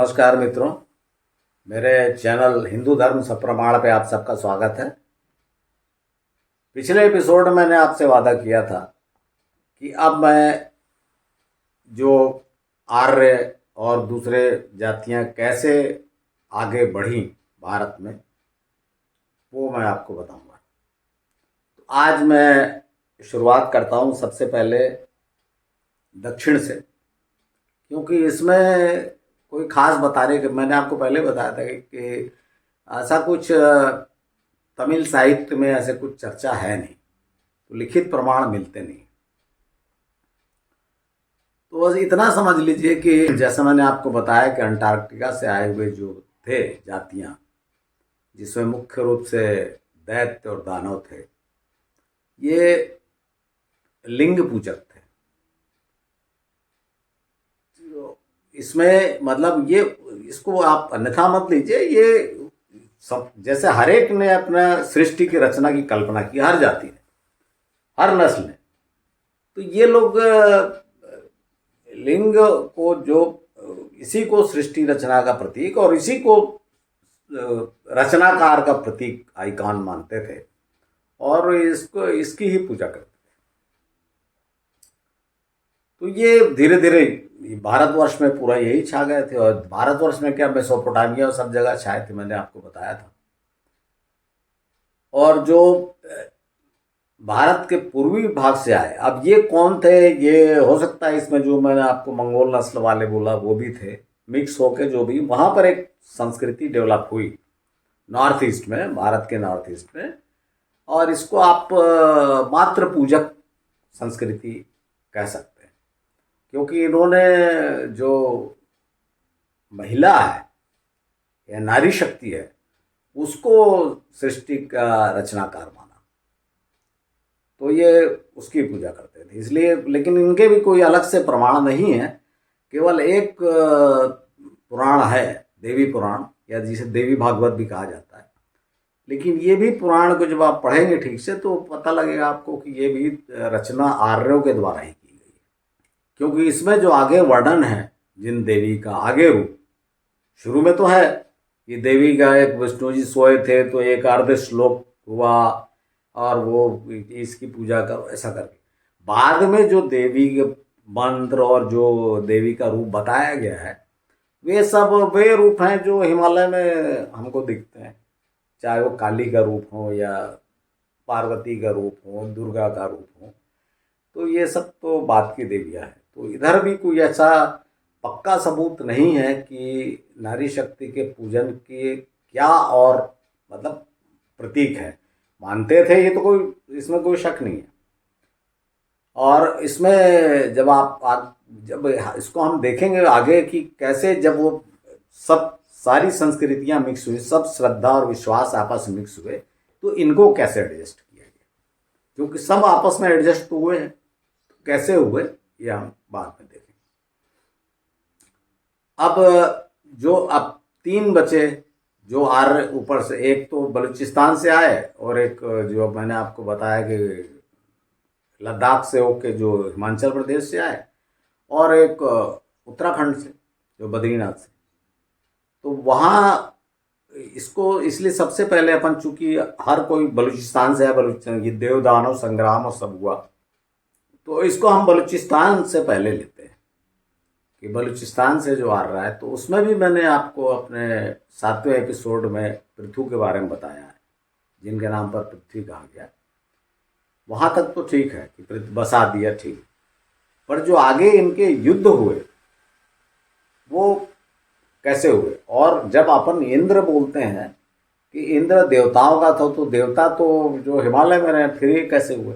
नमस्कार मित्रों, मेरे चैनल हिंदू धर्म सप्रमाण पे आप सबका स्वागत है। पिछले एपिसोड में मैंने आपसे वादा किया था कि अब मैं जो आर्य और दूसरे जातियां कैसे आगे बढ़ी भारत में, वो मैं आपको बताऊंगा। तो आज मैं शुरुआत करता हूं सबसे पहले दक्षिण से, क्योंकि इसमें कोई खास बताने के, मैंने आपको पहले बताया था कि ऐसा कुछ तमिल साहित्य में ऐसे कुछ चर्चा है नहीं, तो लिखित प्रमाण मिलते नहीं। तो बस इतना समझ लीजिए कि जैसा मैंने आपको बताया कि अंटार्कटिका से आए हुए जो थे जातियां, जिसमें मुख्य रूप से दैत्य और दानव थे, ये लिंग पूजक थे। इसमें मतलब ये, इसको आप अन्यथा मत लीजिए, ये सब जैसे हर एक ने अपना सृष्टि की रचना की कल्पना की, हर जाति ने, हर नस्ल ने। तो ये लोग लिंग को जो इसी को सृष्टि रचना का प्रतीक और इसी को रचनाकार का प्रतीक, आइकॉन मानते थे और इसको इसकी ही पूजा करते थे। तो ये धीरे धीरे भारतवर्ष में पूरा यही छा गए थे। और भारतवर्ष में क्या, मेसोपोटामिया और सब जगह छाए थे, मैंने आपको बताया था। और जो भारत के पूर्वी भाग से आए, अब ये कौन थे, ये हो सकता है इसमें जो मैंने आपको मंगोल नस्ल वाले बोला वो भी थे, मिक्स होके जो भी वहां पर एक संस्कृति डेवलप हुई नॉर्थ ईस्ट में, भारत के नॉर्थ ईस्ट में। और इसको आप मात्र पूजक संस्कृति कह सकते हैं, क्योंकि इन्होंने जो महिला है या नारी शक्ति है, उसको सृष्टि का रचनाकार माना, तो ये उसकी पूजा करते थे इसलिए। लेकिन इनके भी कोई अलग से प्रमाण नहीं है, केवल एक पुराण है, देवी पुराण, या जिसे देवी भागवत भी कहा जाता है। लेकिन ये भी पुराण को जब आप पढ़ेंगे ठीक से तो पता लगेगा आपको कि ये भी रचना आर्यों के द्वारा ही की गई है, क्योंकि इसमें जो आगे वर्णन है जिन देवी का, आगे रूप शुरू में तो है कि देवी का एक विष्णु जी सोए थे तो एक अर्ध श्लोक हुआ और वो इसकी पूजा करो, ऐसा करके बाद में जो देवी के मंत्र और जो देवी का रूप बताया गया है, वे रूप हैं जो हिमालय में हमको दिखते हैं, चाहे वो काली का रूप हो या पार्वती का रूप हो, दुर्गा का रूप हो। तो ये सब तो बात की देवियां हैं। तो इधर भी कोई ऐसा पक्का सबूत नहीं है कि नारी शक्ति के पूजन के क्या और मतलब प्रतीक है, मानते थे ये तो कोई, इसमें कोई शक नहीं है। और इसमें जब इसको हम देखेंगे आगे कि कैसे जब वो सब सारी संस्कृतियां मिक्स हुई, सब श्रद्धा और विश्वास आपस में मिक्स हुए, तो इनको कैसे एडजस्ट किया गया, क्योंकि सब आपस में एडजस्ट तो हुए हैं, तो कैसे हुए ये हम बाद में देखेंगे। अब तीन बचे जो आर्य ऊपर से, एक तो बलूचिस्तान से आए और एक जो मैंने आपको बताया कि लद्दाख से होके जो हिमाचल प्रदेश से आए, और एक उत्तराखंड से जो बद्रीनाथ से। तो वहाँ इसको इसलिए सबसे पहले अपन, चूंकि हर कोई बलूचिस्तान से है, बलूचिस्तान ये देव दानव संग्राम और सब हुआ, तो इसको हम बलूचिस्तान से पहले लेते हैं कि बलूचिस्तान से जो आ रहा है। तो उसमें भी मैंने आपको अपने 7वें एपिसोड में पृथु के बारे में बताया है, जिनके नाम पर पृथ्वी कहा गया। वहां तक तो ठीक है कि बसा दिया, ठीक, पर जो आगे इनके युद्ध हुए वो कैसे हुए। और जब अपन इंद्र बोलते हैं कि इंद्र देवताओं का था, तो देवता तो जो हिमालय में रहे, फिर ये कैसे हुए।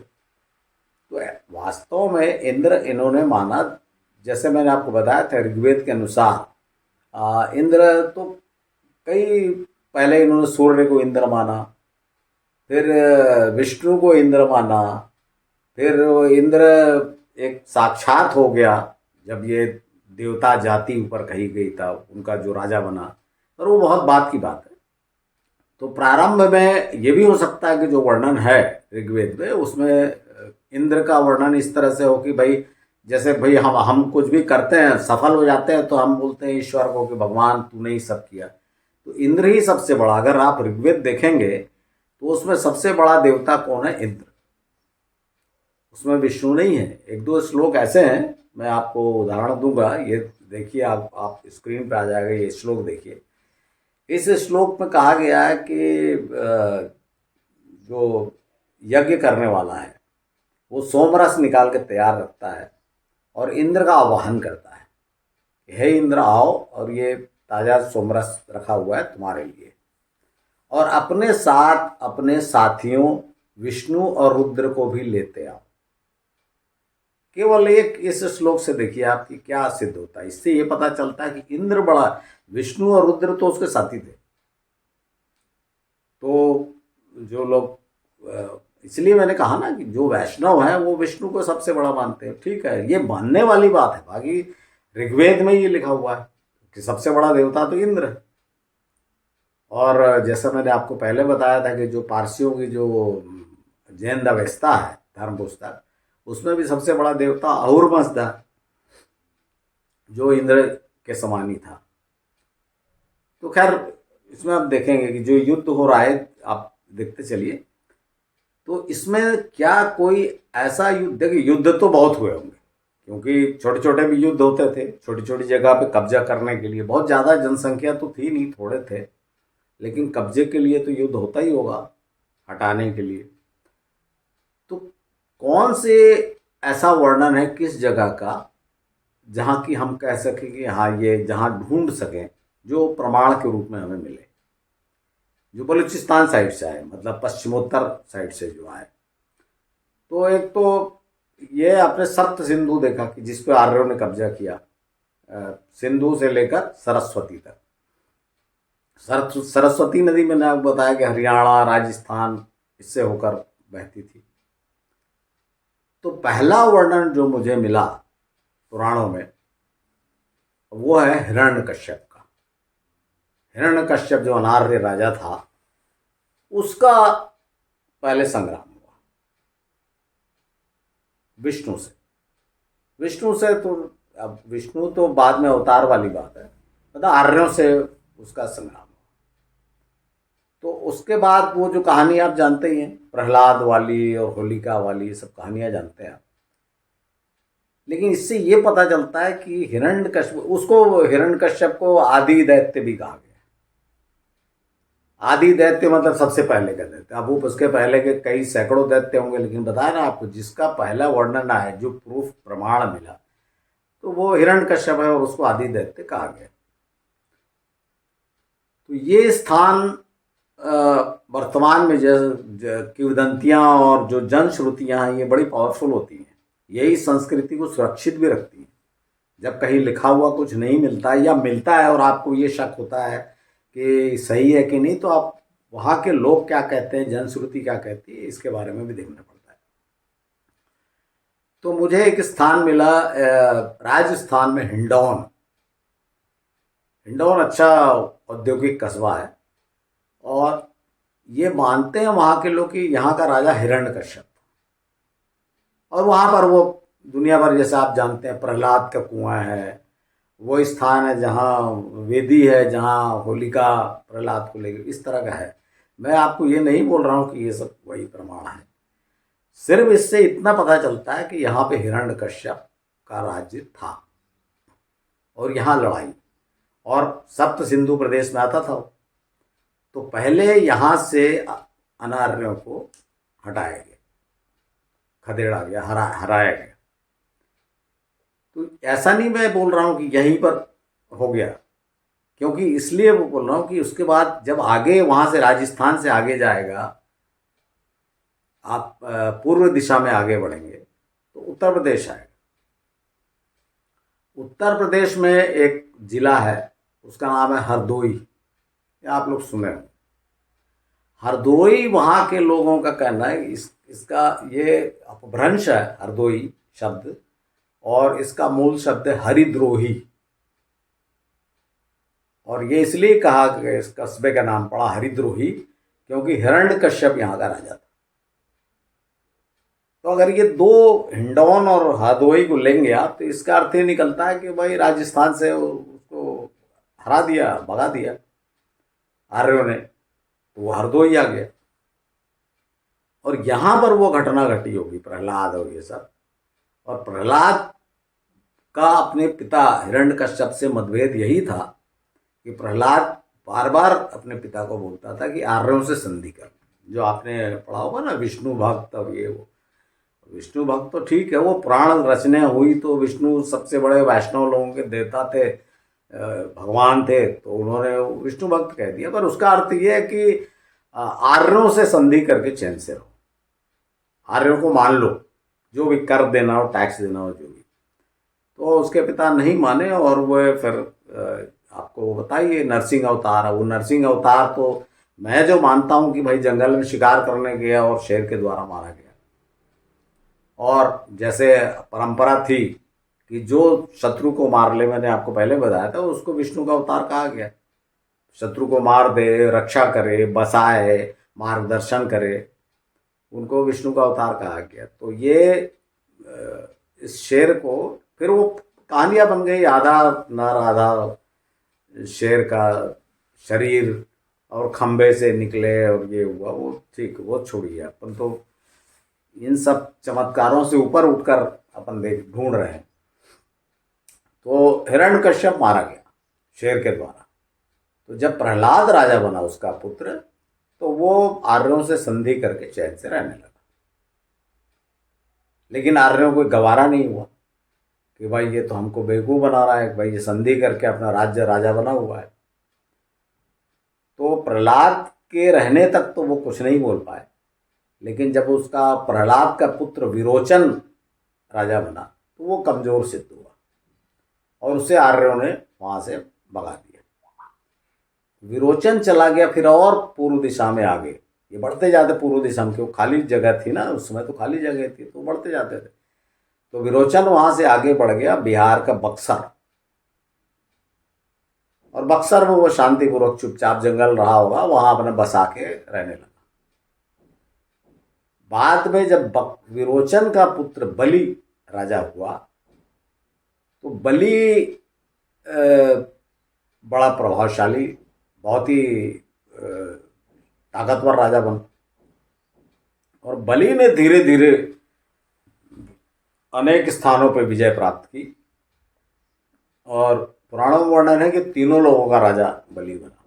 तो वास्तव में इंद्र इन्होंने माना, जैसे मैंने आपको बताया था ऋग्वेद के अनुसार इंद्र तो कई पहले इन्होंने सूर्य को इंद्र माना, फिर विष्णु को इंद्र माना, फिर इंद्र एक साक्षात हो गया जब ये देवता जाति ऊपर कही गई था, उनका जो राजा बना, और वो बहुत बात की बात है। तो प्रारंभ में ये भी हो सकता है कि जो वर्णन है ऋग्वेद में, उसमें इंद्र का वर्णन इस तरह से हो कि भाई जैसे भाई हम कुछ भी करते हैं, सफल हो जाते हैं, तो हम बोलते हैं ईश्वर को कि भगवान तूने ही सब किया। तो इंद्र ही सबसे बड़ा, अगर आप ऋग्वेद देखेंगे तो उसमें सबसे बड़ा देवता कौन है? इंद्र। उसमें विष्णु नहीं है। एक दो श्लोक ऐसे हैं, मैं आपको उदाहरण दूंगा, ये देखिए, आप स्क्रीन पे आ जाएगा, ये श्लोक देखिए। इस श्लोक में कहा गया है कि जो यज्ञ करने वाला है वो सोमरस निकाल के तैयार रखता है और इंद्र का आवाहन करता है, हे इंद्र आओ, और ये ताजा सोमरस रखा हुआ है तुम्हारे लिए, और अपने साथ अपने साथियों विष्णु और रुद्र को भी लेते आओ। केवल एक इस श्लोक से देखिए आपकी क्या सिद्ध होता है। इससे ये पता चलता है कि इंद्र बड़ा, विष्णु और रुद्र तो उसके साथी थे। तो जो लोग, इसलिए मैंने कहा ना कि जो वैष्णव है वो विष्णु को सबसे बड़ा मानते हैं। ठीक है, ये मानने वाली बात है, बाकी ऋग्वेद में ये लिखा हुआ है कि सबसे बड़ा देवता तो इंद्र है। और जैसा मैंने आपको पहले बताया था कि जो पारसियों की जो जैन अवेस्ता है धर्म पुस्तक, उसमें भी सबसे बड़ा देवता अहुरमज़दा है, जो इंद्र के समान ही था। तो खैर, इसमें आप देखेंगे कि जो युद्ध हो रहा है, आप देखते चलिए, तो इसमें क्या कोई ऐसा युद्ध, देखिए युद्ध तो बहुत हुए होंगे, क्योंकि छोटे छोटे भी युद्ध होते थे, छोटी छोटी जगह पे कब्जा करने के लिए। बहुत ज़्यादा जनसंख्या तो थी नहीं, थोड़े थे, लेकिन कब्जे के लिए तो युद्ध होता ही होगा, हटाने के लिए। तो कौन से ऐसा वर्णन है किस जगह का जहाँ की हम कह सकें कि हाँ, ये जहाँ ढूंढ सकें, जो प्रमाण के रूप में हमें मिले, जो बलूचिस्तान साइड से आए, मतलब पश्चिमोत्तर साइड से जो आए। तो एक तो ये आपने सप्त सिंधु देखा कि जिस पे आर्यों ने कब्जा किया, सिंधु से लेकर सरस्वती तक। सरस्वती नदी मैंने आपको बताया कि हरियाणा राजस्थान इससे होकर बहती थी। तो पहला वर्णन जो मुझे मिला पुराणों में वो है हिरण्यकश्यप का। हिरण्यकश्यप जो अनार्य राजा था, उसका पहले संग्राम हुआ विष्णु से। तो अब विष्णु तो बाद में अवतार वाली बात है, मतलब आर्यों से उसका संग्राम हुआ। तो उसके बाद वो जो कहानी आप जानते ही हैं, प्रहलाद वाली और होलिका वाली, ये सब कहानियां जानते हैं आप। लेकिन इससे ये पता चलता है कि हिरण्यकश्यप को आदि दैत्य भी कहा गया। आदि दैत्य मतलब सबसे पहले का दैत्य। अब वो उसके पहले के कई सैकड़ों दैत्य होंगे, लेकिन बताया ना आपको, जिसका पहला वर्णन है, जो प्रूफ प्रमाण मिला, तो वो हिरण्यकश्यप है और उसको आदि दैत्य कहा गया। तो ये स्थान वर्तमान में किंवदंतियां और जो जनश्रुतियां हैं, ये बड़ी पावरफुल होती हैं। यही संस्कृति को सुरक्षित भी रखती हैं। जब कहीं लिखा हुआ कुछ नहीं मिलता है या मिलता है और आपको ये शक होता है कि सही है कि नहीं, तो आप वहाँ के लोग क्या कहते हैं, जनश्रुति क्या कहती है, इसके बारे में भी देखना पड़ता है। तो मुझे एक स्थान मिला राजस्थान में, हिंडौन। हिंडौन अच्छा औद्योगिक कस्बा है, और ये मानते हैं वहाँ के लोग कि यहाँ का राजा हिरण्यकश्यप था। और वहाँ पर वो दुनिया भर, जैसे आप जानते हैं, प्रहलाद का कुआं है, वो स्थान है जहाँ वेदी है, जहाँ होलिका प्रहलाद को लेकर, इस तरह का है। मैं आपको ये नहीं बोल रहा हूँ कि ये सब वही प्रमाण है, सिर्फ इससे इतना पता चलता है कि यहाँ पे हिरण्यकश्यप का राज्य था और यहाँ लड़ाई, और सप्त सिंधु प्रदेश में आता था। तो पहले यहाँ से अनार्यों को हटाया गया, खदेड़ा गया, हराया गया। तो ऐसा नहीं मैं बोल रहा हूँ कि यहीं पर हो गया, क्योंकि इसलिए वो बोल रहा हूँ कि उसके बाद जब आगे वहाँ से, राजस्थान से आगे जाएगा, आप पूर्व दिशा में आगे बढ़ेंगे तो उत्तर प्रदेश आएगा। उत्तर प्रदेश में एक जिला है, उसका नाम है हरदोई। ये आप लोग सुने होंगे। हरदोई, वहाँ के लोगों का कहना है, इसका ये अपभ्रंश है हरदोई शब्द, और इसका मूल शब्द है हरिद्रोही। और ये इसलिए कहा कि इस कस्बे का नाम पड़ा हरिद्रोही, क्योंकि हिरण्यकश्यप यहाँ का राजा था। तो अगर ये दो हिंडौन और हरदोई को लेंगे आप, तो इसका अर्थ ये निकलता है कि भाई राजस्थान से उसको हरा दिया, भगा दिया आर्यों ने, तो वो हरदोई आ गया। और यहां पर वो घटना घटी होगी, प्रहलाद और ये सब। और प्रहलाद का अपने पिता हिरण्यकश्यप से मतभेद यही था कि प्रहलाद बार बार अपने पिता को बोलता था कि आर्यों से संधि कर। जो आपने पढ़ा होगा ना, विष्णु भक्त, अब ये वो विष्णु भक्त तो ठीक है, वो पुराण रचने हुई तो विष्णु सबसे बड़े वैष्णव लोगों के देवता थे, भगवान थे, तो उन्होंने विष्णु भक्त कह दिया। पर उसका अर्थ ये है कि आर्यों से संधि करके चैन से रहो, आर्यों को मान लो, जो भी कर देना हो, टैक्स देना हो, जो भी। तो उसके पिता नहीं माने, और वो फिर आपको बताइए नरसिंह अवतार है। वो नरसिंह अवतार तो मैं जो मानता हूं कि भाई जंगल में शिकार करने गया और शेर के द्वारा मारा गया। और जैसे परंपरा थी कि जो शत्रु को मार ले, मैंने आपको पहले बताया था, उसको विष्णु का अवतार कहा गया। शत्रु को मार दे, रक्षा करे, बसाए, मार्गदर्शन करे, उनको विष्णु का अवतार कहा गया। तो ये इस शेर को फिर वो कहानियां बन गई, आधा नर आधा शेर का शरीर, और खंबे से निकले और ये हुआ, वो ठीक, वो छोड़िए अपन तो इन सब चमत्कारों से ऊपर उठकर अपन देख ढूंढ रहे हैं। तो हिरण्यकश्यप मारा गया शेर के द्वारा। तो जब प्रहलाद राजा बना, उसका पुत्र, तो वो आर्यों से संधि करके चैन से रहने लगा। लेकिन आर्यों को गवारा नहीं हुआ कि भाई ये तो हमको बेवकूफ बना रहा है, भाई ये संधि करके अपना राज्य राजा बना हुआ है। तो प्रहलाद के रहने तक तो वो कुछ नहीं बोल पाए, लेकिन जब उसका प्रहलाद का पुत्र विरोचन राजा बना, तो वो कमजोर सिद्ध हुआ और उसे आर्यों ने वहां से भगा दिया। विरोचन चला गया फिर और पूर्व दिशा में आगे, ये बढ़ते जाते पूर्व दिशा में, क्यों खाली जगह थी ना उस समय, तो खाली जगह थी, तो बढ़ते जाते थे। तो विरोचन वहां से आगे बढ़ गया बिहार का बक्सर, और बक्सर में वो शांतिपूर्वक चुपचाप जंगल रहा होगा, वहां अपने बसा के रहने लगा। बाद में जब विरोचन का पुत्र बलि राजा हुआ, तो बलि बड़ा प्रभावशाली, बहुत ही ताकतवर राजा बना। और बलि ने धीरे धीरे अनेक स्थानों पर विजय प्राप्त की, और पुराणों में वर्णन है कि तीनों लोगों का राजा बलि बना।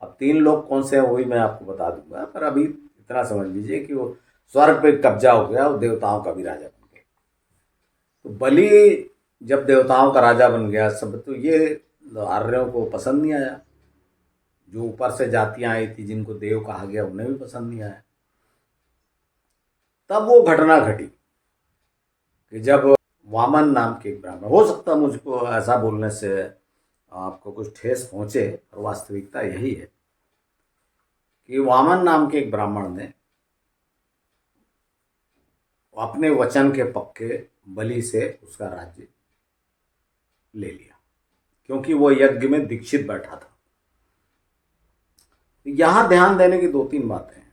अब तीन लोग कौन से हैं वही मैं आपको बता दूंगा, पर अभी इतना समझ लीजिए कि वो स्वर्ग पे कब्जा हो गया और देवताओं का भी राजा बन गया। तो बलि जब देवताओं का राजा बन गया सब, तो ये आर्यों को पसंद नहीं आया। जो ऊपर से जातियां आई थी जिनको देव कहा गया, उन्हें भी पसंद नहीं आया। तब वो घटना घटी कि जब वामन नाम के एक ब्राह्मण, हो सकता मुझको ऐसा बोलने से आपको कुछ ठेस पहुंचे, और वास्तविकता यही है कि वामन नाम के एक ब्राह्मण ने अपने वचन के पक्के बलि से उसका राज्य ले लिया, क्योंकि वो यज्ञ में दीक्षित बैठा था। यहां ध्यान देने की दो तीन बातें हैं।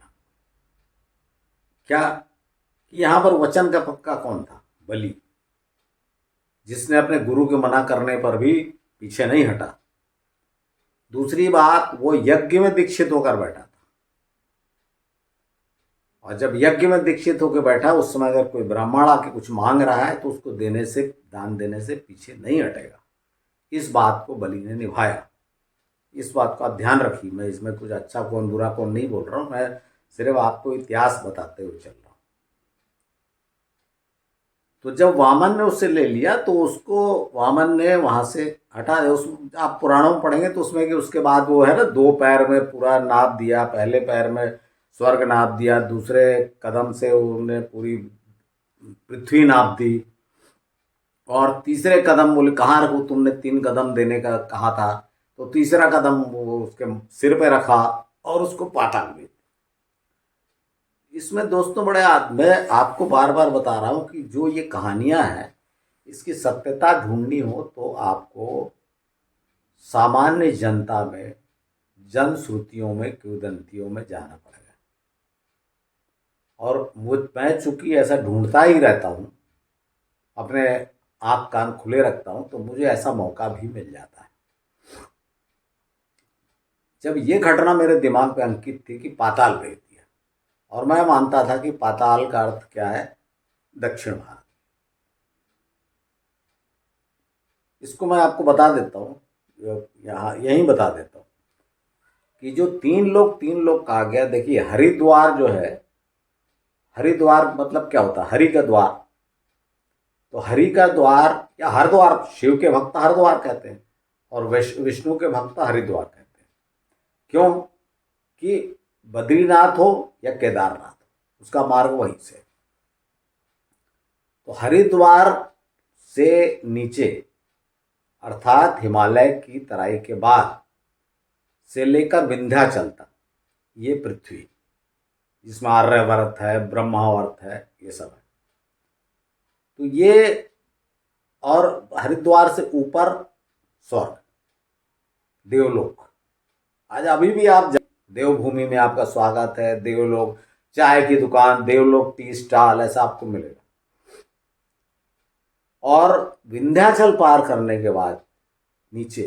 क्या कि यहां पर वचन का पक्का कौन था? बलि, जिसने अपने गुरु के मना करने पर भी पीछे नहीं हटा। दूसरी बात, वो यज्ञ में दीक्षित होकर बैठा था, और जब यज्ञ में दीक्षित होकर बैठा, उस समय अगर कोई ब्राह्मण आके कुछ मांग रहा है तो उसको देने से, दान देने से पीछे नहीं हटेगा। इस बात को बलि ने निभाया। इस बात का ध्यान रखिए, मैं इसमें कुछ अच्छा कौन बुरा कौन नहीं बोल रहा हूं, मैं सिर्फ आपको इतिहास बताते हुए चल रहा हूं। तो जब वामन ने उससे ले लिया, तो उसको वामन ने वहां से हटा दिया। उस आप पुराणों में पढ़ेंगे तो उसमें कि उसके बाद वो है ना, दो पैर में पूरा नाप दिया, पहले पैर में स्वर्ग नाप दिया, दूसरे कदम से उन्होंने पूरी पृथ्वी नाप दी, और तीसरे कदम बोले कहाँ रखूं, तुमने 3 कदम देने का कहा था, तो तीसरा कदम वो उसके सिर पे रखा और उसको पाताल में। इसमें दोस्तों मैं आपको बार बार बता रहा हूं कि जो ये कहानियां हैं, इसकी सत्यता ढूंढनी हो तो आपको सामान्य जनता में, जनश्रुतियों में, किंवदंतियों में जाना पड़ेगा। और मैं चूंकि ऐसा ढूंढता ही रहता हूँ, अपने आँख कान खुले रखता हूँ, तो मुझे ऐसा मौका भी मिल जाता है। जब ये घटना मेरे दिमाग पे अंकित थी कि पाताल भेज दिया, और मैं मानता था कि पाताल का अर्थ क्या है, दक्षिण भारत। इसको मैं आपको बता देता हूँ, यहाँ यहीं बता देता हूँ कि जो तीन लोग कहा गया, देखिए हरिद्वार जो है, हरिद्वार मतलब क्या होता है, हरि का द्वार। तो हरि का द्वार या हरिद्वार, शिव के भक्त हरिद्वार कहते हैं और विष्णु के भक्त हरिद्वार कहते हैं। क्यों कि बद्रीनाथ हो या केदारनाथ, उसका मार्ग वहीं से। तो हरिद्वार से नीचे अर्थात हिमालय की तराई के बाद से लेकर विंध्याचल तक ये पृथ्वी, जिसमें आर्यवर्त है, ब्रह्मावर्त है, ये सब है। तो ये, और हरिद्वार से ऊपर स्वर्ग, देवलोक। आज अभी भी आप देवभूमि में आपका स्वागत है, देवलोक चाय की दुकान, देवलोक टी स्टॉल, ऐसा आपको मिलेगा। और विंध्याचल पार करने के बाद नीचे,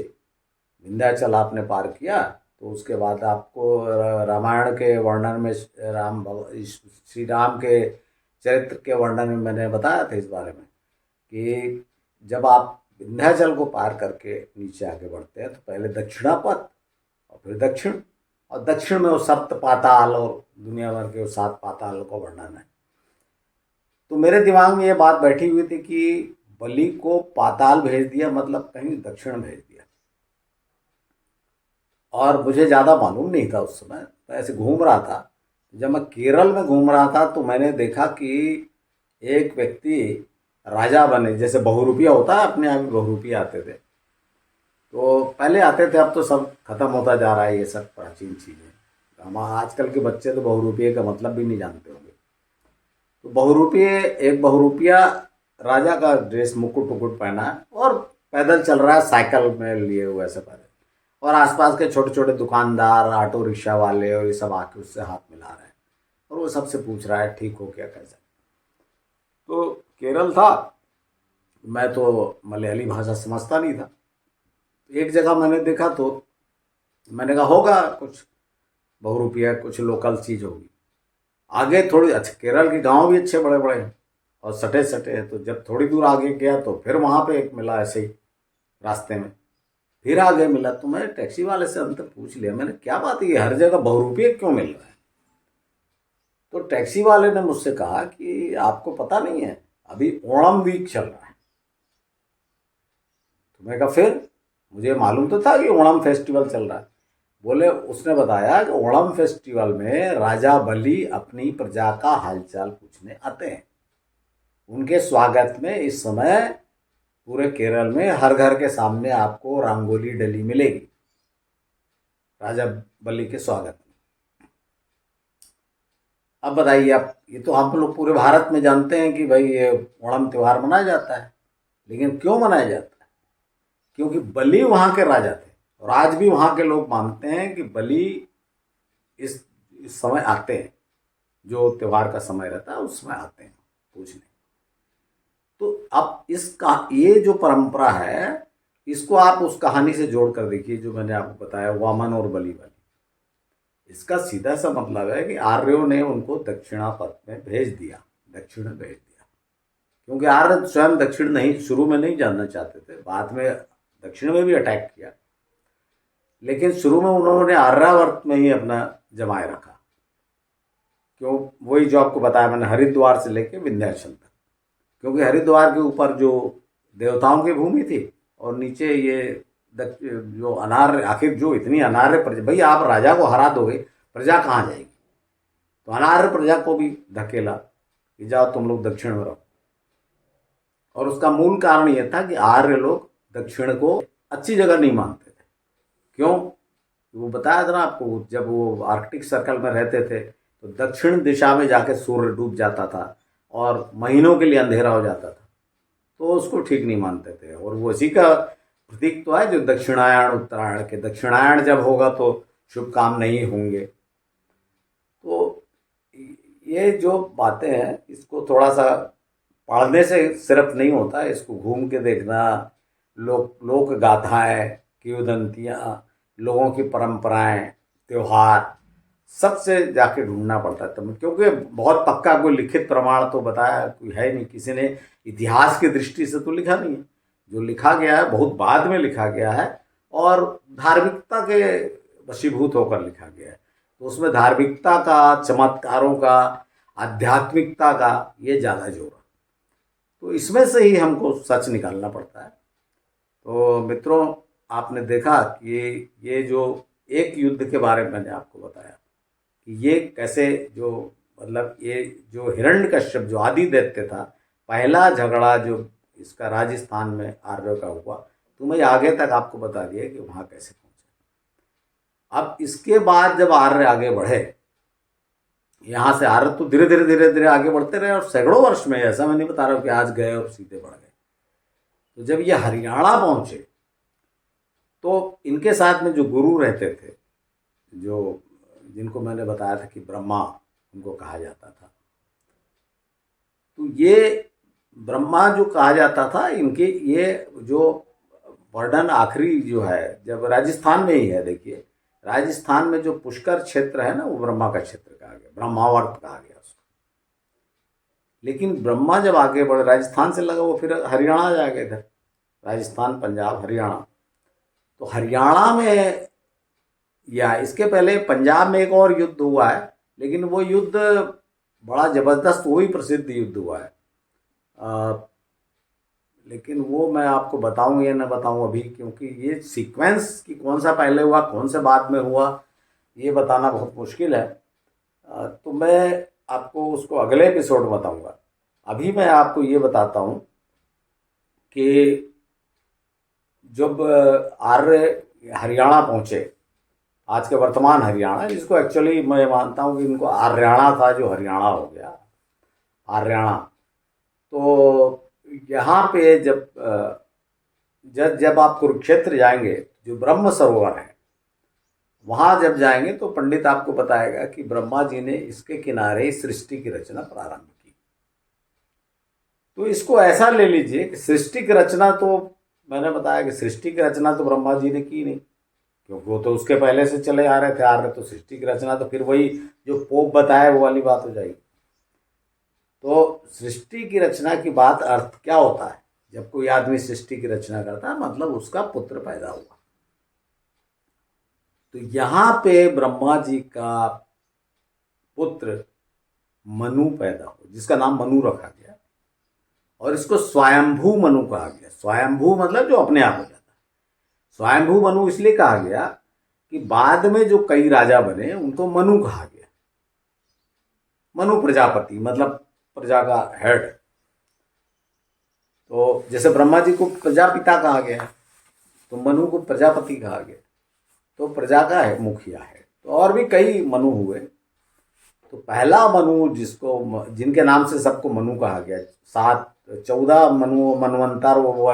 विंध्याचल आपने पार किया तो उसके बाद आपको रामायण के वर्णन में श्री राम के चरित्र के वर्णन में मैंने बताया था इस बारे में कि जब आप विंध्याचल को पार करके नीचे आगे बढ़ते हैं तो पहले दक्षिणापथ और फिर दक्षिण, और दक्षिण में वो सप्त पाताल और दुनिया भर के 7 पाताल का वर्णन है। तो मेरे दिमाग में ये बात बैठी हुई थी कि बलि को पाताल भेज दिया, मतलब कहीं दक्षिण भेज दिया। और मुझे ज़्यादा मालूम नहीं था उस समय, तो ऐसे घूम रहा था। जब मैं केरल में घूम रहा था तो मैंने देखा कि एक व्यक्ति राजा बने, जैसे बहुरूपिया होता है, अपने आप ही बहुरूपिया आते थे। तो पहले आते थे, अब तो सब खत्म होता जा रहा है ये सब प्राचीन चीज़ें। हम आजकल के बच्चे तो बहुरूपिये का मतलब भी नहीं जानते होंगे। तो बहुरूपिये, एक बहुरूपिया राजा का ड्रेस, मुकुट वुकुट पहना है और पैदल चल रहा है, साइकिल में लिए हुए ऐसे पैदल, और आसपास के छोटे छोटे दुकानदार, ऑटो रिक्शा वाले और ये सब आके उससे हाथ मिला रहे हैं और वो सबसे पूछ रहा है ठीक हो क्या, कैसा। तो केरल था, मैं तो मलयाली भाषा समझता नहीं था। एक जगह मैंने देखा तो मैंने कहा होगा कुछ बहुरूपिया, कुछ लोकल चीज़ होगी। आगे थोड़ी, अच्छा केरल के गांव भी अच्छे बड़े बड़े हैं और सटे सटे हैं। तो जब थोड़ी दूर आगे गया तो फिर वहाँ पे एक मिला ऐसे ही रास्ते में, फिर आगे मिला। तो मैं टैक्सी वाले से अंतर पूछ लिया, मैंने क्या बात है, हर जगह बहुरूपिये क्यों मिल रहा है। तो टैक्सी वाले ने मुझसे कहा कि आपको पता नहीं है, अभी ओणम वीक चल रहा है। तो मैं कहा फिर, मुझे मालूम तो था कि ओणम फेस्टिवल चल रहा है। बोले, उसने बताया कि ओणम फेस्टिवल में राजा बलि अपनी प्रजा का हालचाल पूछने आते हैं। उनके स्वागत में इस समय पूरे केरल में हर घर के सामने आपको रंगोली डली मिलेगी राजा बलि के स्वागत में। अब बताइए आप, ये तो हम लोग पूरे भारत में जानते हैं कि भाई ये ओणम त्यौहार मनाया जाता है, लेकिन क्यों मनाया जाता है? क्योंकि बलि वहाँ के राजा थे और आज भी वहाँ के लोग मानते हैं कि बलि इस समय आते हैं, जो त्यौहार का समय रहता है उस समय आते हैं पूछने। तो अब इसका ये जो परंपरा है, इसको आप उस कहानी से जोड़ कर देखिए जो मैंने आपको बताया, वामन और बलि वाली। इसका सीधा सा मतलब है कि आर्यों ने उनको दक्षिणापथ में भेज दिया, दक्षिण में भेज दिया। क्योंकि आर्य स्वयं दक्षिण नहीं, शुरू में नहीं जानना चाहते थे, बाद में दक्षिण में भी अटैक किया, लेकिन शुरू में उन्होंने आर्यावर्त में ही अपना जमाए रखा। क्यों? वही जो आपको बताया मैंने, हरिद्वार से लेके विंध्याचल तक। क्योंकि हरिद्वार के ऊपर जो देवताओं की भूमि थी और नीचे ये जो अनार्य, आखिर जो इतनी अनार्य प्रजा, भाई आप राजा को हरा दोगे, प्रजा कहाँ जाएगी? तो अनार्य प्रजा को भी धकेला कि जाओ तुम लोग दक्षिण में रहो। और उसका मूल कारण यह था कि आर्य लोग दक्षिण को अच्छी जगह नहीं मानते थे। क्यों? वो बताया था ना आपको, जब वो आर्कटिक सर्कल में रहते थे तो दक्षिण दिशा में जाके सूर्य डूब जाता था और महीनों के लिए अंधेरा हो जाता था, तो उसको ठीक नहीं मानते थे। और वो इसी का प्रतीक तो है जो दक्षिणायण उत्तरायण के, दक्षिणायण जब होगा तो शुभ काम नहीं होंगे। तो ये जो बातें हैं इसको थोड़ा सा पढ़ने से सिर्फ नहीं होता, इसको घूम के देखना, लोक गाथाएं, किंवदंतियाँ, लोगों की परंपराएं, त्योहार, सबसे जाके ढूंढना पड़ता है। तो क्योंकि बहुत पक्का कोई लिखित प्रमाण तो बताया कोई है नहीं, किसी ने इतिहास की दृष्टि से तो लिखा नहीं है। जो लिखा गया है बहुत बाद में लिखा गया है और धार्मिकता के वशीभूत होकर लिखा गया है। तो उसमें धार्मिकता का, चमत्कारों का, आध्यात्मिकता का ये ज़्यादा जोर है। तो इसमें से ही हमको सच निकालना पड़ता है। तो मित्रों, आपने देखा कि ये जो एक युद्ध के बारे में मैंने आपको बताया कि ये कैसे, जो मतलब ये जो हिरण्यकश्यप जो आदि दैत्य था, पहला झगड़ा जो इसका राजस्थान में आर्यों का हुआ, तो मैं आगे तक आपको बता दिया कि वहाँ कैसे पहुँचे। अब इसके बाद जब आर्य आगे बढ़े, यहाँ से आर्य तो धीरे धीरे धीरे धीरे आगे बढ़ते रहे और सैकड़ों वर्ष में, ऐसा मैं नहीं बता रहा हूँ कि आज गए और सीधे बढ़ गए। तो जब ये हरियाणा पहुँचे तो इनके साथ में जो गुरु रहते थे, जो जिनको मैंने बताया था कि ब्रह्मा उनको कहा जाता था, तो ये ब्रह्मा जो कहा जाता था, इनके ये जो वर्णन आखिरी जो है जब राजस्थान में ही है। देखिए राजस्थान में जो पुष्कर क्षेत्र है ना, वो ब्रह्मा का क्षेत्र कहा गया, ब्रह्मावर्त कहा गया उसको। लेकिन ब्रह्मा जब आगे बढ़े, राजस्थान से लगा वो फिर हरियाणा जा गए थे, राजस्थान, पंजाब, हरियाणा। तो हरियाणा में या इसके पहले पंजाब में एक और युद्ध हुआ है, लेकिन वो युद्ध बड़ा ज़बरदस्त, वही प्रसिद्ध युद्ध हुआ है। लेकिन वो मैं आपको बताऊं या ना बताऊं अभी, क्योंकि ये सीक्वेंस कि कौन सा पहले हुआ कौन से बाद में हुआ ये बताना बहुत मुश्किल है। तो मैं आपको उसको अगले एपिसोड में बताऊंगा। अभी मैं आपको ये बताता हूँ कि जब आर्य हरियाणा पहुँचे, आज के वर्तमान हरियाणा, जिसको एक्चुअली मैं मानता हूँ कि इनको आर्याणा था, जो हरियाणा हो गया आर्याणा। तो यहाँ पे जब आप कुरुक्षेत्र जाएंगे, जो ब्रह्म सरोवर है, वहाँ जब जाएंगे तो पंडित आपको बताएगा कि ब्रह्मा जी ने इसके किनारे सृष्टि की रचना प्रारंभ की। तो इसको ऐसा ले लीजिए कि सृष्टि की रचना तो मैंने बताया कि सृष्टि की रचना तो ब्रह्मा जी ने की नहीं, क्योंकि वो तो उसके पहले से चले आ रहे थे आ रहे। तो सृष्टि की रचना तो फिर वही जो पोप बताया वो वाली बात हो जाएगी। तो सृष्टि की रचना की बात अर्थ क्या होता है? जब कोई आदमी सृष्टि की रचना करता है मतलब उसका पुत्र पैदा हुआ। तो यहाँ पे ब्रह्मा जी का पुत्र मनु पैदा हुआ, जिसका नाम मनु रखा गया, और इसको स्वयंभू मनु कहा गया। स्वयंभू मतलब जो अपने आप हो जाता है। स्वयंभू मनु इसलिए कहा गया कि बाद में जो कई राजा बने उनको मनु कहा गया। मनु प्रजापति मतलब प्रजा का हेड। तो जैसे ब्रह्मा जी को प्रजापिता कहा गया, तो मनु को प्रजापति कहा गया, तो प्रजा का है मुखिया है। तो और भी कई मनु हुए। तो पहला मनु जिनके नाम से सबको मनु कहा गया, 14 मनवंतर, वो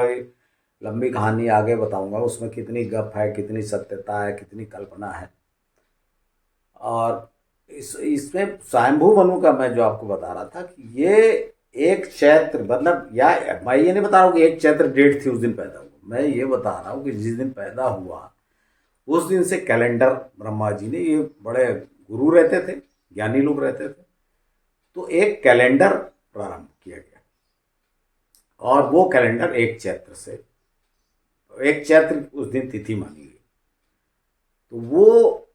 लंबी कहानी आगे बताऊंगा, उसमें कितनी गप है, कितनी सत्यता है, कितनी कल्पना है। और इसमें स्वयंभू मनु का मैं जो आपको बता रहा था कि ये एक चैत्र, मतलब या मैं ये नहीं बता रहा हूँ कि एक चैत्र डेट थी उस दिन पैदा हुआ, मैं ये बता रहा हूँ कि जिस दिन पैदा हुआ उस दिन से कैलेंडर ब्रह्मा जी ने, ये बड़े गुरु रहते थे, ज्ञानी लोग रहते थे, तो एक कैलेंडर प्रारंभ किया गया। और वो कैलेंडर एक चैत्र उस दिन तिथि मानी गई। तो वो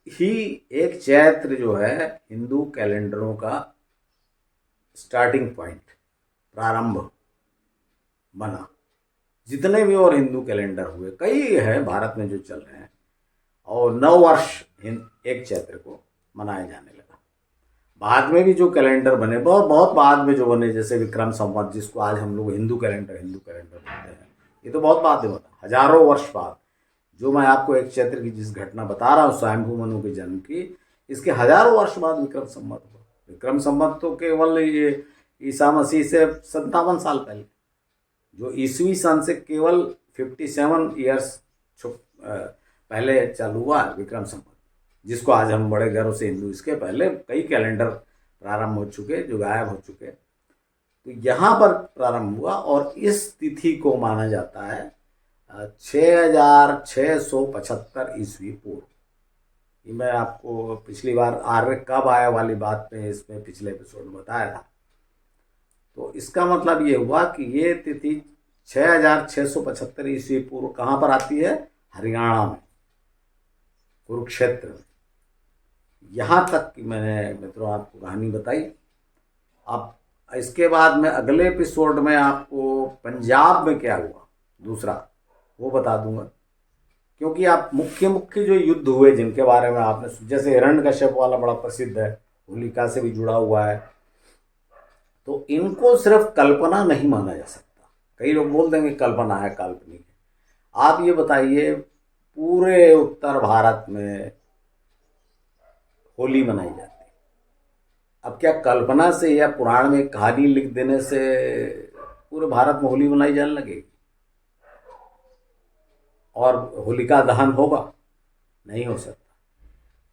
ही एक चैत्र जो है हिंदू कैलेंडरों का स्टार्टिंग पॉइंट, प्रारंभ बना। जितने भी और हिंदू कैलेंडर हुए, कई हैं भारत में जो चल रहे हैं, और 9 वर्ष एक चैत्र को मनाया जाने लगा। बाद में भी जो कैलेंडर बने, बहुत बाद में जो बने, जैसे विक्रम संवत, जिसको आज हम लोग हिंदू कैलेंडर बोलते हैं, ये तो बहुत बाद में बता, हजारों वर्ष बाद। जो मैं आपको एक चैत्र की जिस घटना बता रहा हूँ स्वयंभू मनु के जन्म की, इसके हजारों वर्ष बाद विक्रम संवत हुआ। विक्रम संवत तो केवल ये ईसा मसीह से 57 साल पहले, जो ईसवी सन से केवल 57 ईयर्स पहले चालू हुआ विक्रम संवत, जिसको आज हम बड़े गर्व से हिंदू, इसके पहले कई कैलेंडर प्रारंभ हो चुके, जो गायब हो चुके। तो यहाँ पर प्रारंभ हुआ और इस तिथि को माना जाता है 6675 ईस्वी पूर्व। ये मैं आपको पिछली बार आर्य कब आया वाली बात पे इसमें पिछले एपिसोड में बताया था। तो इसका मतलब ये हुआ कि ये तिथि 6675 ईस्वी पूर्व कहाँ पर आती है? हरियाणा में, कुरुक्षेत्र में। यहाँ तक कि मैंने मित्रों आपको कहानी बताई। अब इसके बाद में अगले एपिसोड में आपको पंजाब में क्या हुआ दूसरा वो बता दूंगा, क्योंकि आप मुख्य जो युद्ध हुए जिनके बारे में आपने, जैसे हिरण्यकश्यप वाला बड़ा प्रसिद्ध है, होलिका से भी जुड़ा हुआ है, तो इनको सिर्फ कल्पना नहीं माना जा सकता। कई लोग बोल देंगे कल्पना है, काल्पनिक है। आप ये बताइए, पूरे उत्तर भारत में होली मनाई जाती है। अब क्या कल्पना से या पुराण में कहानी लिख देने से पूरे भारत में होली मनाई जाने लगेगी और होलिका दहन होगा? नहीं हो सकता।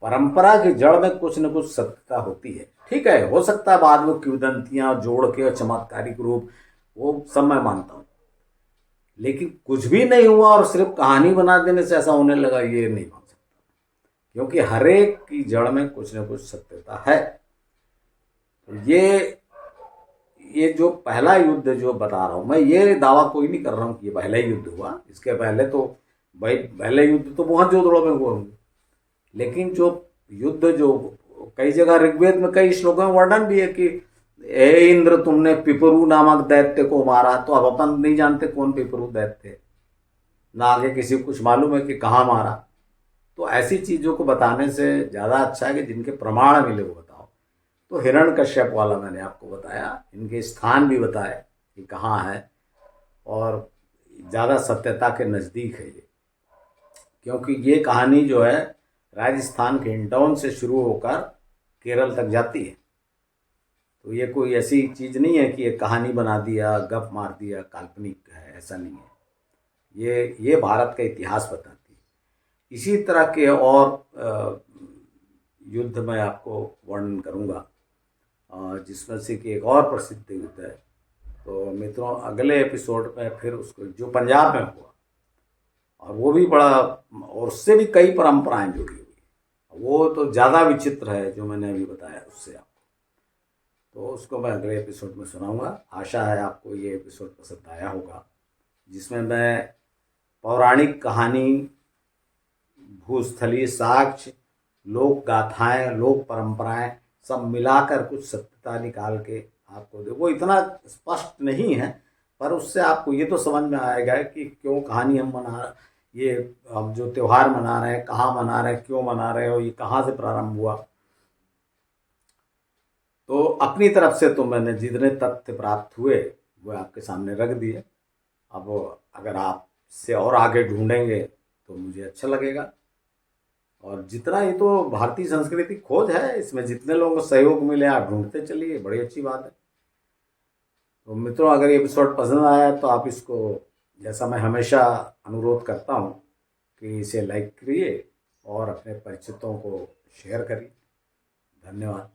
परंपरा की जड़ में कुछ न कुछ सत्यता होती है। ठीक है, हो सकता है बाद में किंवदंतियां जोड़ के और चमत्कारिक रूप, वो सब मैं मानता हूं, लेकिन कुछ भी नहीं हुआ और सिर्फ कहानी बना देने से ऐसा होने लगा, ये नहीं मान सकता। क्योंकि हर एक की जड़ में कुछ न कुछ सत्यता है। तो ये जो पहला युद्ध जो बता रहा हूं मैं, ये दावा कोई नहीं कर रहा हूं कि ये पहला युद्ध हुआ। इसके पहले तो भाई पहले युद्ध तो मोहनजोदड़ो में हुआ होंगे, लेकिन जो युद्ध जो कई जगह ऋग्वेद में कई श्लोकों में वर्णन भी है कि हे इंद्र तुमने पिपरू नामक दैत्य को मारा। तो अब अपन नहीं जानते कौन पिपरू दैत्य, ना आगे किसी को कुछ मालूम है कि कहाँ मारा। तो ऐसी चीजों को बताने से ज्यादा अच्छा है कि जिनके प्रमाण मिले वो बताओ। तो हिरण्यकश्यप वाला मैंने आपको बताया, इनके स्थान भी बताए कि कहाँ है, और ज़्यादा सत्यता के नज़दीक है ये, क्योंकि ये कहानी जो है राजस्थान के हिंडौन से शुरू होकर केरल तक जाती है। तो ये कोई ऐसी चीज़ नहीं है कि एक कहानी बना दिया, गप मार दिया, काल्पनिक है, ऐसा नहीं है। ये भारत का इतिहास बताती है। इसी तरह के और युद्ध मैं आपको वर्णन करूंगा, जिसमें से कि एक और प्रसिद्ध युद्ध है। तो मित्रों अगले एपिसोड में फिर उसको, जो पंजाब में हुआ, और वो भी बड़ा, और उससे भी कई परंपराएं जुड़ी हुई, वो तो ज़्यादा विचित्र है जो मैंने अभी बताया उससे आपको। तो उसको मैं अगले एपिसोड में सुनाऊंगा। आशा है आपको ये एपिसोड पसंद आया होगा, जिसमें मैं पौराणिक कहानी, भूस्थलीय साक्ष्य, लोक गाथाएं, लोक परंपराएं सब मिलाकर कुछ सत्यता निकाल के आपको दे। वो इतना स्पष्ट नहीं है, पर उससे आपको ये तो समझ में आएगा कि क्यों कहानी हम ये हम जो त्यौहार मना रहे हैं, कहाँ मना रहे हैं, क्यों मना रहे हो, ये कहाँ से प्रारंभ हुआ। तो अपनी तरफ से तो मैंने जितने तथ्य प्राप्त हुए वो आपके सामने रख दिए। अब अगर आप से और आगे ढूंढेंगे तो मुझे अच्छा लगेगा। और जितना, ये तो भारतीय संस्कृति खोज है, इसमें जितने लोगों को सहयोग मिले आप ढूंढते चलिए, बड़ी अच्छी बात है। तो मित्रों अगर ये एपिसोड पसंद आया तो आप इसको, जैसा मैं हमेशा अनुरोध करता हूँ, कि इसे लाइक करिए और अपने परिचितों को शेयर करिए। धन्यवाद।